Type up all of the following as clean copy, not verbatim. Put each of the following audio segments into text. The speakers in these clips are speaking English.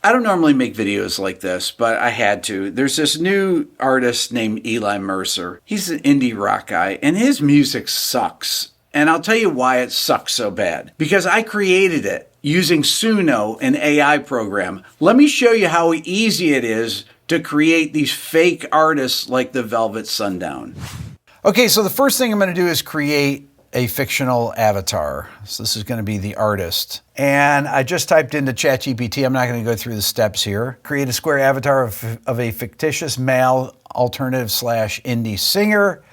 I don't normally make videos like this, but I had to. There's this new artist named Eli Mercer. He's an indie rock guy, and his music sucks. And I'll tell you why it sucks so bad. Because I created it using Suno, an AI program. Let me show you how easy it is to create these fake artists like the Velvet Sundown. Okay, so the first thing I'm going to do is create a fictional avatar. So this is going to be the artist. And I just typed into ChatGPT. I'm not going to go through the steps here. Create a square avatar of a fictitious male alternative / indie singer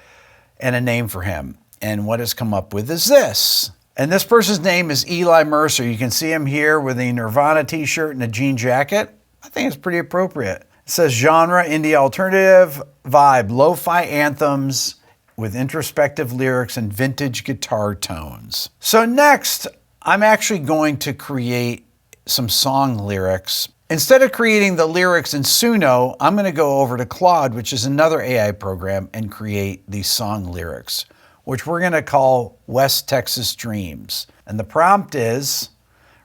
and a name for him. And what it's come up with is this. And this person's name is Eli Mercer. You can see him here with a Nirvana t-shirt and a jean jacket. I think it's pretty appropriate. It says genre, indie alternative, vibe, lo-fi anthems, with introspective lyrics and vintage guitar tones. So next, I'm actually going to create some song lyrics. Instead of creating the lyrics in Suno, I'm going to go over to Claude, which is another AI program, and create these song lyrics, which we're going to call West Texas Dreams. And the prompt is,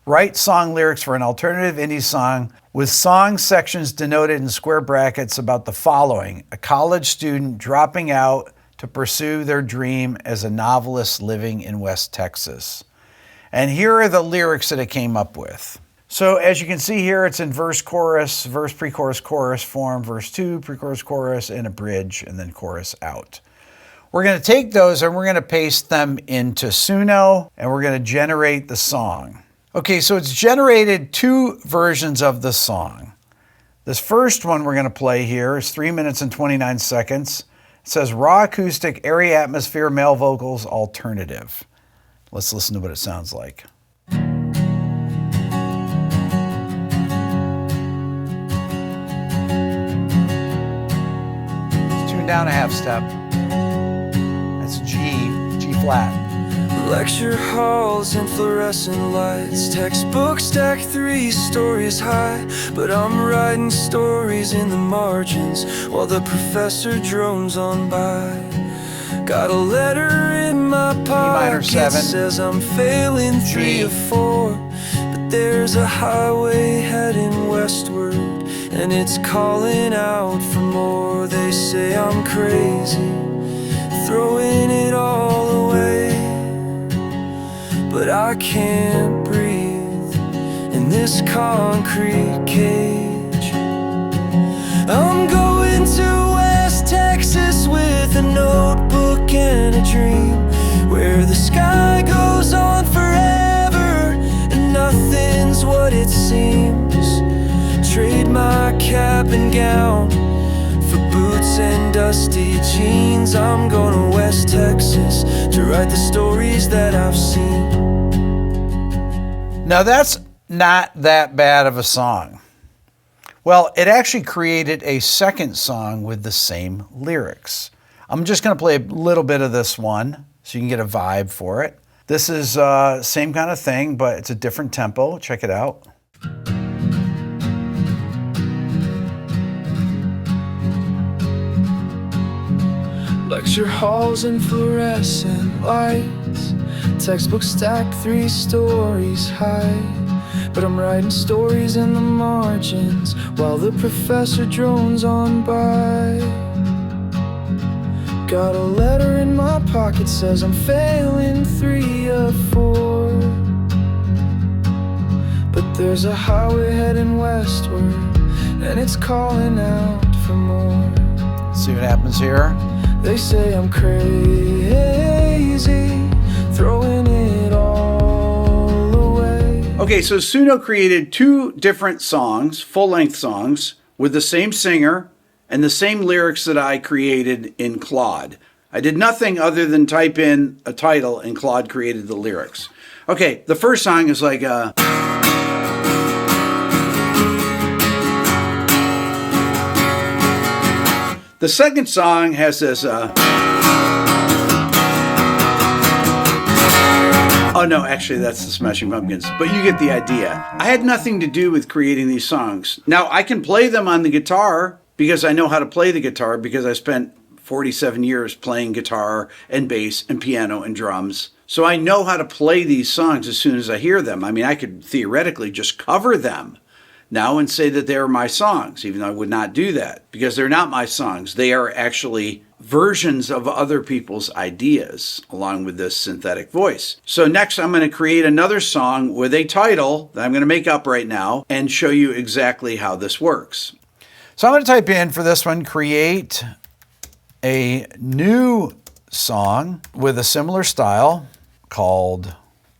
write song lyrics for an alternative indie song with song sections denoted in square brackets about the following: a college student dropping out to pursue their dream as a novelist living in West Texas. And here are the lyrics that it came up with. So as you can see here, it's in verse, chorus, verse, pre-chorus, chorus form, verse 2, pre-chorus, chorus, and a bridge, and then chorus out. We're going to take those and we're going to paste them into Suno, and we're going to generate the song. Okay, so it's generated 2 versions of the song. This first one we're going to play here is 3 minutes and 29 seconds. It says raw acoustic, airy atmosphere, male vocals, alternative. Let's listen to what it sounds like. Tune down a half step. That's G flat. Lecture halls and fluorescent lights, textbooks stacked 3 stories high. But I'm writing stories in the margins while the professor drones on by. Got a letter in my pocket, says I'm failing 3 of 4. But there's a highway heading westward, and it's calling out for more. They say I'm crazy, throwing it all away. But I can't breathe in this concrete cage. I'm going to West Texas with a notebook and a dream, where the sky goes on forever and nothing's what it seems. Trade my cap and gown for boots and dusty jeans. I'm going to West Texas to write the stories that I've seen. Now that's not that bad of a song. Well, it actually created a second song with the same lyrics. I'm just going to play a little bit of this one so you can get a vibe for it. This is same kind of thing, but it's a different tempo. Check it out. Lecture halls and fluorescent lights, textbooks stacked 3 stories high. But I'm writing stories in the margins while the professor drones on by. Got a letter in my pocket, says I'm failing 3 of 4. But there's a highway heading westward, and it's calling out for more. See what happens here? They say I'm crazy, throwing it all away. Okay, so Suno created 2 different songs, full-length songs, with the same singer and the same lyrics that I created in Claude. I did nothing other than type in a title and Claude created the lyrics. Okay, the first song is like the second song has this oh no, actually that's the Smashing Pumpkins, but you get the idea. I had nothing to do with creating these songs. Now I can play them on the guitar because I know how to play the guitar, because I spent 47 years playing guitar and bass and piano and drums. So I know how to play these songs as soon as I hear them. I mean, I could theoretically just cover them. now and say that they are my songs, even though I would not do that because they're not my songs. They are actually versions of other people's ideas along with this synthetic voice. So next I'm going to create another song with a title that I'm going to make up right now and show you exactly how this works. So I'm going to type in for this one, create a new song with a similar style called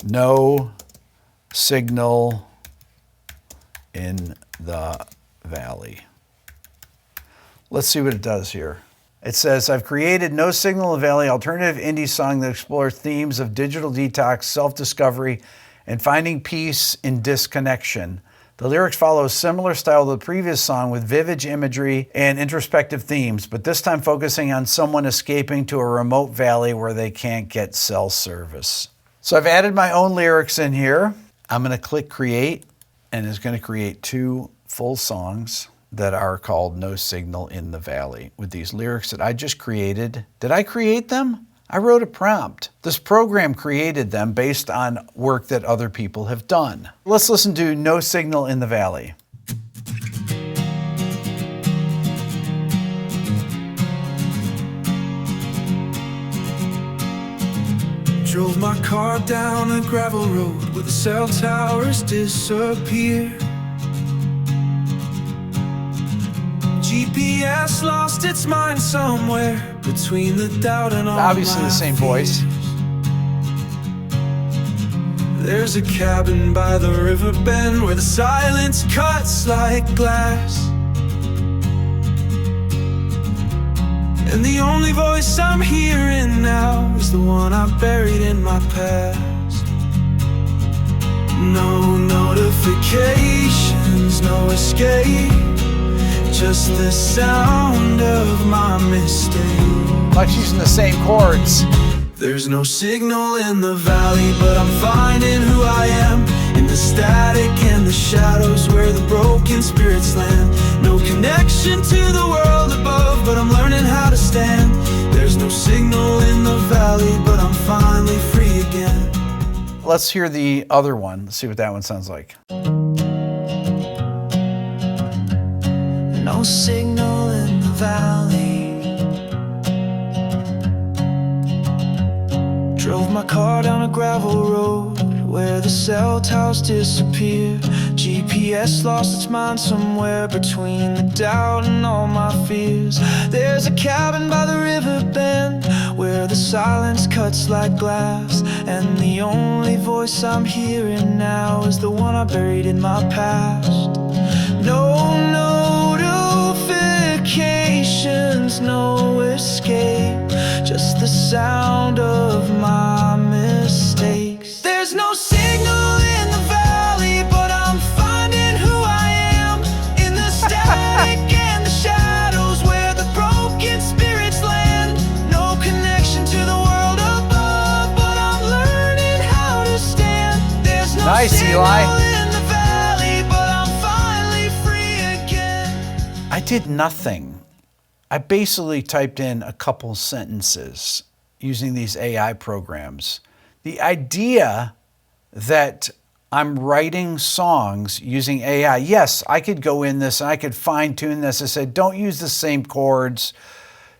No Signal in the Valley. Let's see what it does here. It says, I've created No Signal in the Valley, alternative indie song that explores themes of digital detox, self-discovery, and finding peace in disconnection. The lyrics follow a similar style to the previous song with vivid imagery and introspective themes, but this time focusing on someone escaping to a remote valley where they can't get cell service. So I've added my own lyrics in here. I'm going to click create, and it's going to create 2 full songs that are called No Signal in the Valley with these lyrics that I just created. Did I create them? I wrote a prompt. This program created them based on work that other people have done. Let's listen to No Signal in the Valley. Drove my car down a gravel road where the cell towers disappear. GPS lost its mind somewhere between the doubt and all Obviously the same voice. There's a cabin by the river bend where the silence cuts like glass. And the only voice I'm hearing now is the one I buried in my past. No notifications, no escape, just the sound of my mistake. Like she's using the same chords. There's no signal in the valley, but I'm finding who I am in the static and the shadows where the broken spirits land. No connection to the world above, but I'm learning how to stand. There's no signal in the valley, but I'm finally free again. Let's hear the other one. Let's see what that one sounds like. No signal in the valley. Drove my car down a gravel road where the cell towers disappear. GPS lost its mind somewhere between the doubt and all my fears. There's a cabin by the river bend where the silence cuts like glass. And the only voice I'm hearing now is the one I buried in my past. No notifications, no escape, just the sound of my mistakes. There's no signal in the valley, but I'm finding who I am in the static and the shadows where the broken spirits land. No connection to the world above, but I'm learning how to stand. There's no signal in the valley, but I'm finally free again. I did nothing. I basically typed in a couple sentences using these AI programs. The idea that I'm writing songs using AI, yes, I could go in this and I could fine tune this. I said, don't use the same chords.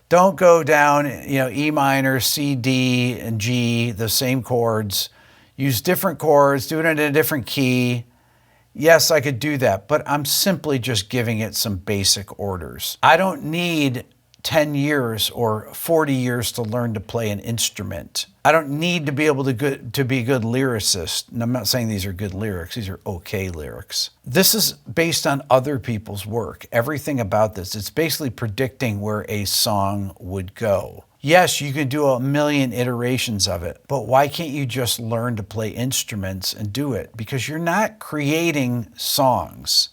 Don't go down, E minor, C, D, and G, the same chords. Use different chords, do it in a different key. Yes, I could do that, but I'm simply just giving it some basic orders. I don't need 10 years or 40 years to learn to play an instrument. I don't need to be able to be a good lyricist. And I'm not saying these are good lyrics. These are okay lyrics. This is based on other people's work. Everything about this, it's basically predicting where a song would go. Yes, you can do a million iterations of it, but why can't you just learn to play instruments and do it? Because you're not creating songs.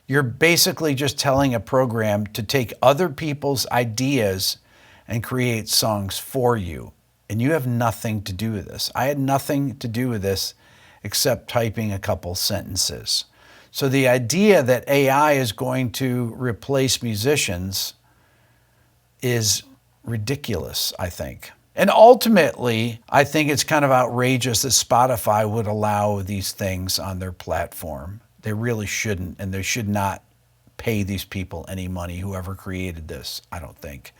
You're basically just telling a program to take other people's ideas and create songs for you. And you have nothing to do with this. I had nothing to do with this except typing a couple sentences. So the idea that AI is going to replace musicians is ridiculous, I think. And ultimately, I think it's kind of outrageous that Spotify would allow these things on their platform. They really shouldn't, and they should not pay these people any money, whoever created this, I don't think.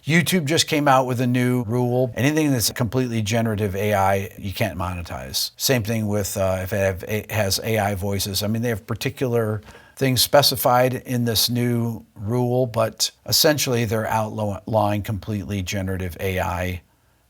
YouTube just came out with a new rule. Anything that's completely generative AI, you can't monetize. Same thing with if it has AI voices. I mean, they have particular things specified in this new rule, but essentially they're outlawing completely generative AI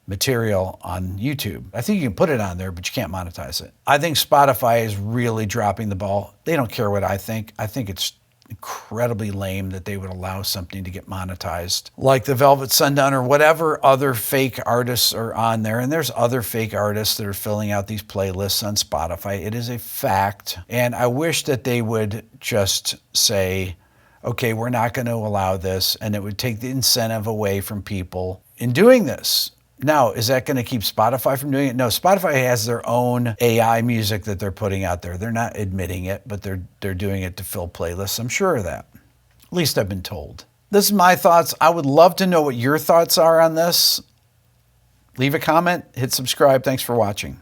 material on YouTube. I think you can put it on there, but you can't monetize it. I think Spotify is really dropping the ball. They don't care what I think. I think it's incredibly lame that they would allow something to get monetized like the Velvet Sundown or whatever other fake artists are on there. And there's other fake artists that are filling out these playlists on Spotify. It is a fact. And I wish that they would just say, okay, we're not going to allow this. And it would take the incentive away from people in doing this. Now, is that going to keep Spotify from doing it? No, Spotify has their own AI music that they're putting out there. They're not admitting it, but they're doing it to fill playlists. I'm sure of that. At least I've been told. This is my thoughts. I would love to know what your thoughts are on this. Leave a comment, hit subscribe. Thanks for watching.